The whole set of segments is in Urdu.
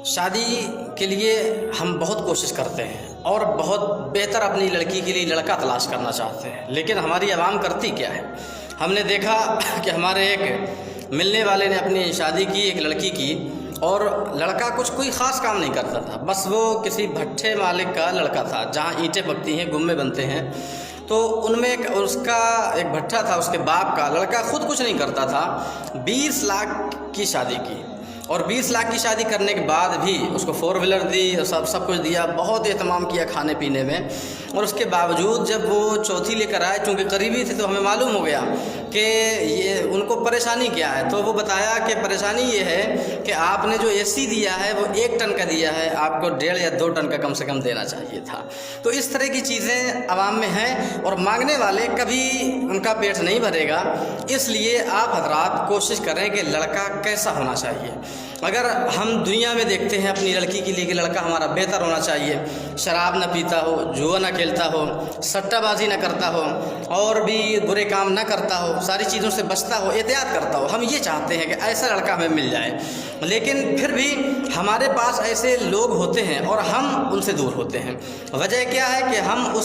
شادی کے لیے ہم بہت کوشش کرتے ہیں اور بہت بہتر اپنی لڑکی کے لیے لڑکا تلاش کرنا چاہتے ہیں، لیکن ہماری عوام کرتی کیا ہے؟ ہم نے دیکھا کہ ہمارے ایک ملنے والے نے اپنی شادی کی، ایک لڑکی کی، اور لڑکا کوئی خاص کام نہیں کرتا تھا، بس وہ کسی بھٹے مالک کا لڑکا تھا جہاں اینٹیں پکتی ہیں، گمے بنتے ہیں۔ تو ان میں اس کا ایک بھٹا تھا، اس کے باپ کا لڑکا خود کچھ نہیں کرتا تھا، 20 لاکھ کی شادی کی، اور 20 لاکھ کی شادی کرنے کے بعد بھی اس کو 4 ویلر دی، سب کچھ دیا، بہت اہتمام کیا کھانے پینے میں، اور اس کے باوجود جب وہ چوتھی لے کر آئے، چونکہ قریبی تھے تو ہمیں معلوم ہو گیا کہ یہ ان کو پریشانی کیا ہے، تو وہ بتایا کہ پریشانی یہ ہے کہ آپ نے جو AC دیا ہے وہ 1 ٹن کا دیا ہے، آپ کو 1.5 یا 2 ٹن کا کم سے کم دینا چاہیے تھا۔ تو اس طرح کی چیزیں عوام میں ہیں، اور مانگنے والے کبھی ان کا پیٹ نہیں بھرے گا۔ اس لیے آپ حضرات کوشش کریں کہ لڑکا کیسا ہونا چاہیے۔ اگر ہم دنیا میں دیکھتے ہیں اپنی لڑکی کے لیے کہ لڑکا ہمارا بہتر ہونا چاہیے، شراب نہ پیتا ہو، جوا نہ کھیلتا ہو، سٹہ بازی نہ کرتا ہو، اور بھی برے کام نہ کرتا ہو، ساری چیزوں سے بچتا ہو، احتیاط کرتا ہو، ہم یہ چاہتے ہیں کہ ایسا لڑکا ہمیں مل جائے، لیکن پھر بھی ہمارے پاس ایسے لوگ ہوتے ہیں اور ہم ان سے دور ہوتے ہیں۔ وجہ کیا ہے کہ ہم اس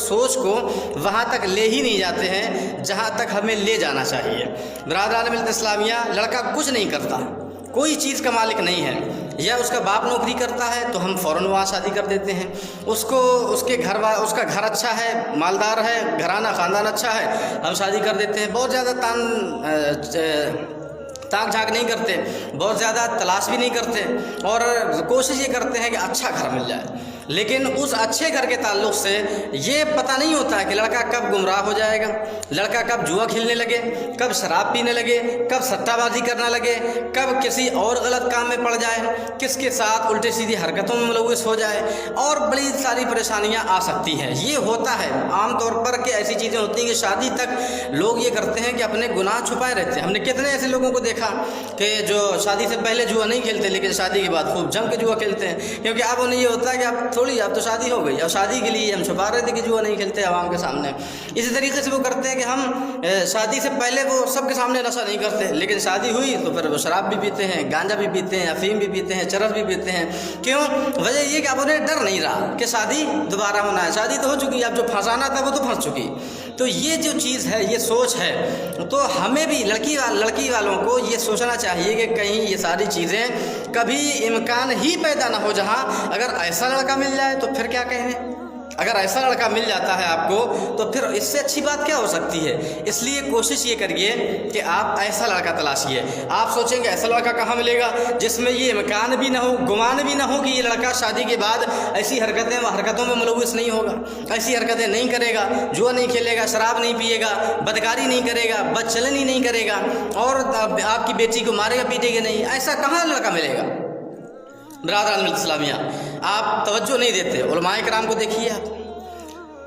سوچ کو وہاں تک لے ہی نہیں جاتے ہیں جہاں تک ہمیں لے جانا چاہیے۔ برادران ملت اسلامیہ، لڑکا کچھ نہیں کرتا، کوئی چیز کا مالک نہیں ہے، یا اس کا باپ نوکری کرتا ہے تو ہم فوراً وہاں شادی کر دیتے ہیں، اس کا گھر اچھا ہے، مالدار ہے، گھرانہ خاندان اچھا ہے، ہم شادی کر دیتے ہیں، بہت زیادہ تاک جھانک نہیں کرتے، بہت زیادہ تلاش بھی نہیں کرتے، اور کوشش یہ کرتے ہیں کہ اچھا گھر مل جائے، لیکن اس اچھے گھر کے تعلق سے یہ پتہ نہیں ہوتا ہے کہ لڑکا کب گمراہ ہو جائے گا، لڑکا کب جوا کھیلنے لگے، کب شراب پینے لگے، کب سٹہ بازی کرنا لگے، کب کسی اور غلط کام میں پڑ جائے، کس کے ساتھ الٹی سیدھی حرکتوں میں ملوث ہو جائے، اور بڑی ساری پریشانیاں آ سکتی ہیں۔ یہ ہوتا ہے عام طور پر کہ ایسی چیزیں ہوتی ہیں کہ شادی تک لوگ یہ کرتے ہیں کہ اپنے گناہ چھپائے رہتے ہیں۔ ہم نے کتنے ایسے لوگوں کو دیکھا کہ جو شادی سے پہلے جوا نہیں کھیلتے، لیکن شادی کے بعد خوب جم کے جوا کھیلتے ہیں، کیونکہ اب انہیں یہ ہوتا ہے کہ اب تو شادی ہو گئی، اب شادی کے لیے ہم چھپا رہے تھے کہ جوا نہیں کھیلتے عوام کے سامنے۔ اسی طریقے سے وہ کرتے ہیں کہ ہم شادی سے پہلے وہ سب کے سامنے نشہ نہیں کرتے، لیکن شادی ہوئی تو پھر وہ شراب بھی پیتے ہیں، گانجا بھی پیتے ہیں، افیم بھی پیتے ہیں، چرس بھی پیتے ہیں۔ کیوں؟ وجہ یہ کہ اب انہیں ڈر نہیں رہا کہ شادی دوبارہ ہونا ہے، شادی تو ہو چکی، اب جو پھنسانا تھا وہ تو پھنس چکی۔ تو یہ جو چیز ہے، یہ سوچ ہے، تو ہمیں بھی لڑکی والوں کو یہ سوچنا چاہیے کہ کہیں یہ ساری چیزیں کبھی امکان ہی پیدا نہ ہو جہاں اگر ایسا لڑکا مل جائے تو پھر کیا کہنے، اگر ایسا لڑکا مل جاتا ہے آپ کو تو پھر اس سے اچھی بات کیا ہو سکتی ہے۔ اس لیے کوشش یہ کریے کہ آپ ایسا لڑکا تلاشیے۔ آپ سوچیں کہ ایسا لڑکا کہاں ملے گا جس میں یہ امکان بھی نہ ہو، گمان بھی نہ ہو کہ یہ لڑکا شادی کے بعد ایسی حرکتوں میں ملوث نہیں ہوگا، ایسی حرکتیں نہیں کرے گا، جوا نہیں کھیلے گا، شراب نہیں پیے گا، بدکاری نہیں کرے گا، بدچلنی نہیں کرے گا، اور آپ کی بیٹی کو مارے گا پیٹے گا نہیں۔ ایسا کہاں لڑکا ملے گا؟ برادران ملت اسلامیہ، آپ توجہ نہیں دیتے۔ علماء کرام کو دیکھیے،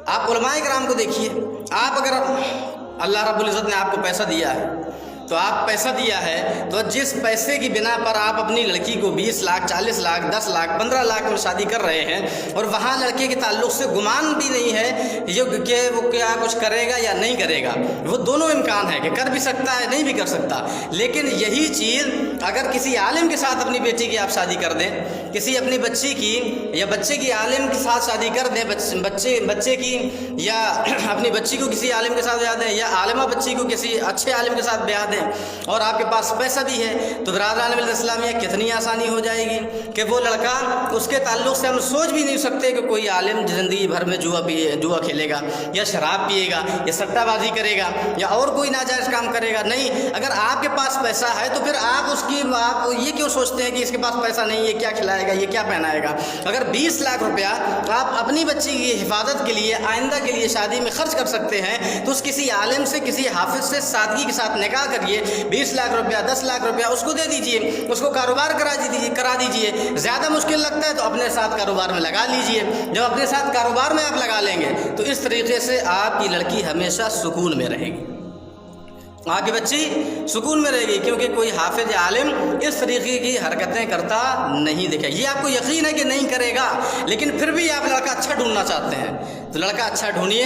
آپ علماء کرام کو دیکھیے۔ آپ اگر اللہ رب العزت نے آپ کو پیسہ دیا ہے تو آپ پیسہ دیا ہے تو جس پیسے کی بنا پر آپ اپنی لڑکی کو 20 لاکھ 40 لاکھ 10 لاکھ 15 لاکھ میں شادی کر رہے ہیں، اور وہاں لڑکے کے تعلق سے گمان بھی نہیں ہے کہ وہ کیا کچھ کرے گا یا نہیں کرے گا، وہ دونوں امکان ہے کہ کر بھی سکتا ہے، نہیں بھی کر سکتا۔ لیکن یہی چیز اگر کسی عالم کے ساتھ اپنی بیٹی کی آپ شادی کر دیں، کسی اپنی بچی کی یا بچے کی عالم کے ساتھ شادی کر دیں، بچے کی یا اپنی بچی کو کسی عالم کے ساتھ بیاہ دیں، یا عالمہ بچی کو کسی اچھے عالم کے ساتھ بیاہ دیں، اور آپ کے پاس پیسہ بھی ہے، تو برادران ملت اسلامیہ کتنی آسانی ہو جائے گی کہ وہ لڑکا، اس کے تعلق سے ہم سوچ بھی نہیں سکتے کہ کوئی عالم زندگی بھر میں جوا کھیلے گا، یا شراب پیے گا، یا سٹہ بازی کرے گا، یا اور کوئی ناجائز کام کرے گا۔ نہیں، اگر آپ کے پاس پیسہ ہے تو پھر آپ یہ کیوں سوچتے ہیں کہ اس کے پاس پیسہ نہیں ہے، کیا کھلائے گا، یہ کیا پہنائے گا؟ اگر 20 لاکھ روپیہ آپ اپنی بچی کی حفاظت کے لیے، آئندہ کے لیے شادی میں خرچ کر سکتے ہیں، تو اس کسی عالم سے، کسی حافظ سے سادگی کے ساتھ نکاح کریے، 20 لاکھ روپیہ 10 لاکھ روپیہ اس کو دے دیجئے، اس کو کاروبار کرا دیجئے۔ زیادہ مشکل لگتا ہے تو اپنے ساتھ کاروبار میں لگا لیجئے۔ جب اپنے ساتھ کاروبار میں آپ لگا لیں گے تو اس طریقے سے آپ کی لڑکی ہمیشہ سکون میں رہے گی، آپ کی بچی سکون میں رہے گی، کیونکہ کوئی حافظ یا عالم اس طریقے کی حرکتیں کرتا نہیں دکھے۔ یہ آپ کو یقین ہے کہ نہیں کرے گا، لیکن پھر بھی آپ لڑکا اچھا ڈھونڈنا چاہتے ہیں تو لڑکا اچھا ڈھونڈیے،